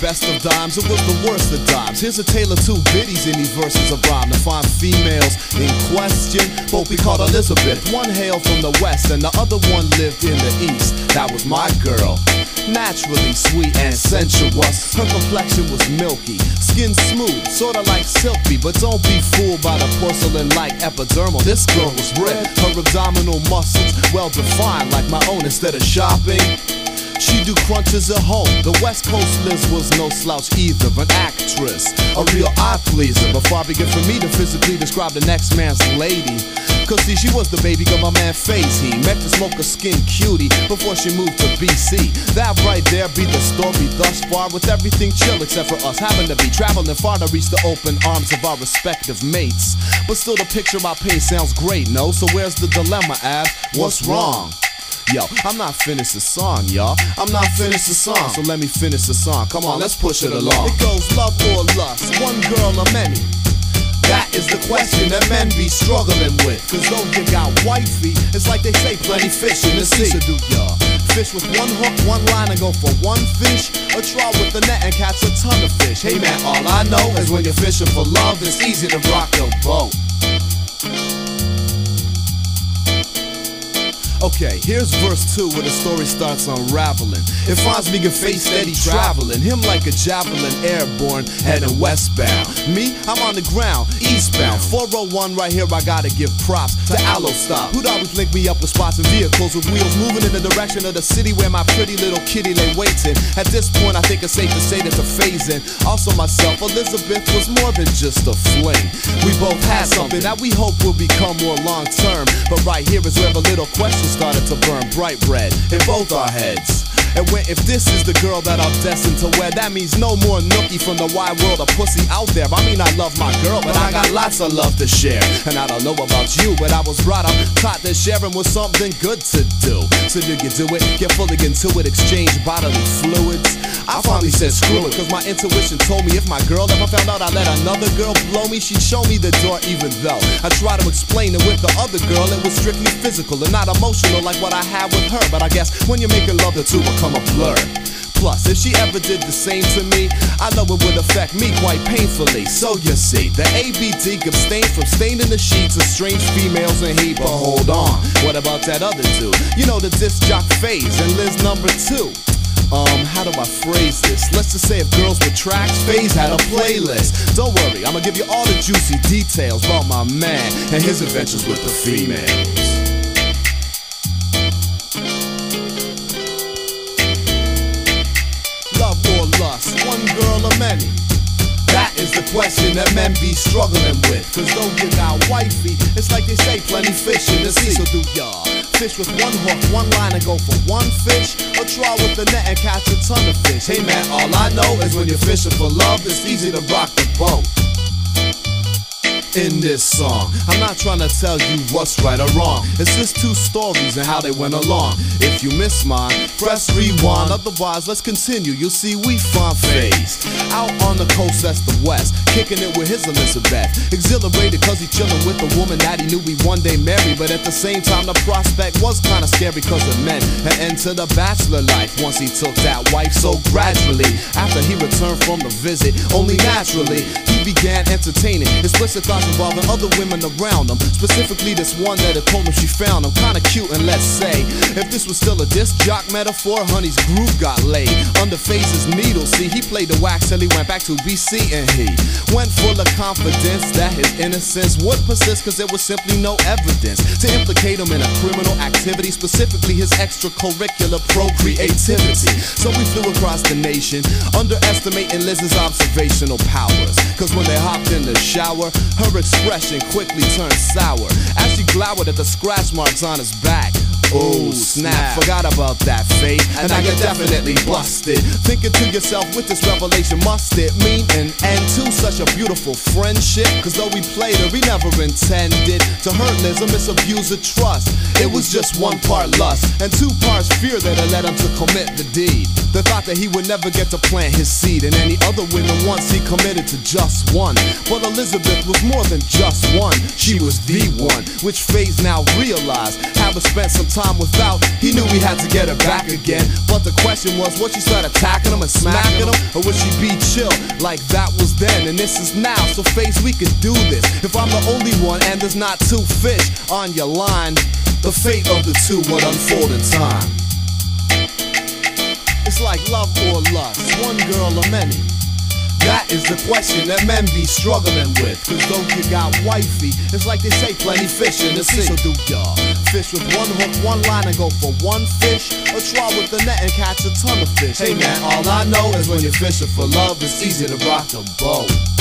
best of dimes, it was the worst of dimes. Here's a tale of two biddies in these verses of rhyme. To find females in question, both we called Elizabeth. One hailed from the west and the other one lived in the east. That was my girl, naturally sweet and sensuous. Her complexion was milky, skin smooth, sorta like silky. But don't be fooled by the porcelain-like epidermal. This girl was red, her abdominal muscles well defined like my own. Instead of shopping, she do crunches at home. The West Coast Liz was no slouch either, an actress, a real eye pleaser. Before I begin for me to physically describe the next man's lady, cause see, she was the baby girl my man Fase. He met to smoke a skin cutie before she moved to BC. That right there be the story thus far, with everything chill except for us having to be traveling far to reach the open arms of our respective mates. But still the picture I paint sounds great, no? So where's the dilemma, Ab? What's wrong? Yo, I'm not finished the song, y'all. I'm not finished the song, so let me finish the song. Come on, let's push it along. It goes love or lust, one girl or many. That is the question that men be struggling with. Cause though you got wifey, it's like they say plenty fish in the sea. So do y'all fish with one hook, one line and go for one fish? Or try with the net and catch a ton of fish? Hey man, all I know is when you're fishing for love, it's easy to rock the boat. Okay, here's verse 2 where the story starts unraveling. It finds me in face steady traveling, him like a javelin airborne heading westbound. Me, I'm on the ground, eastbound. 401 right here, I gotta give props to Allo Stop, who'd always link me up with spots and vehicles with wheels moving in the direction of the city where my pretty little kitty lay waiting. At this point, I think it's safe to say that the phasing. Also myself, Elizabeth was more than just a fling. We both had something that we hope will become more long term. But right here is where a little question started to burn bright red in both our heads. And when if this is the girl that I'm destined to wed, that means no more nookie from the wide world of pussy out there. I mean, I love my girl, but I got lots of love to share. And I don't know about you, but I was brought up taught that sharing was something good to do. So do you do it? Get fully into it, exchange bodily fluids. I finally said screw it, cause my intuition told me if my girl ever found out I let another girl blow me, she'd show me the door. Even though I tried to explain it with the other girl, it was strictly physical and not emotional like what I had with her. But I guess when you're making love, the two become a blur. Plus, if she ever did the same to me, I know it would affect me quite painfully. So you see, the ABD abstained from staining the sheets of strange females and heat. But hold on, what about that other two? You know, the disc jock Phase and Liz number 2. How do I phrase this? Let's just say if girls with tracks, Phase had a playlist. Don't worry, I'ma give you all the juicy details about my man and his adventures with the females. Love or lust, one girl or many? That is the question that men be struggling with. Cause though you got wifey, it's like they say plenty fish in the sea. So do y'all fish with one hook, one line and go for one fish? Or try with the net and catch a ton of fish? Hey man, all I know is when you're fishing for love, it's easy to rock the boat. In this song, I'm not trying to tell you what's right or wrong. It's just two stories and how they went along. If you miss mine, press rewind. Otherwise, let's continue. You'll see we find Phase out on the coast, that's the west, kicking it with his Elizabeth. Exhilarated cause he chilling with a woman that he knew he'd one day marry. But at the same time, the prospect was kinda scary cause it meant an end to the bachelor life once he took that wife. So gradually, after he returned from the visit, only naturally, he began entertaining explicit thoughts involving other women around him. Specifically this one that had told him she found him kinda cute. And let's say, if this was still a disc jock metaphor, honey's groove got laid under Phase's needle. See, he played the wax till he went back to BC, and he went full of confidence that his innocence would persist, cause there was simply no evidence to implicate him in a criminal activity, specifically his extracurricular procreativity. So we flew across the nation, underestimating Liz's observational powers. Cause when they hopped in the shower, her expression quickly turned sour as she glowered at the scratch marks on his back. Oh snap, forgot about that fate, and now you're definitely busted. Thinking to yourself, with this revelation, must it mean an end to such a beautiful friendship? Cause though we played her, we never intended to hurt Liz or misabuse her trust. It was just one part lust and two parts fear that had led him to commit the deed. The thought that he would never get to plant his seed in any other women once he committed to just one. But Elizabeth was more than just one, she was the one, which Phase now realized, having spent some time time without, he knew he had to get her back again. But the question was, would she start attacking him and smacking him, or would she be chill like that was then and this is now? So Fase, we can do this. If I'm the only one and there's not two fish on your line, the fate of the two would unfold in time. It's like love or lust, one girl or many. That is the question that men be struggling with. Cause though you got wifey, it's like they say, plenty fish in the sea. So do y'all fish with one hook, one line and go for one fish, or try with the net and catch a ton of fish? Hey man, all I know is when you're fishing for love, it's easy to rock the boat.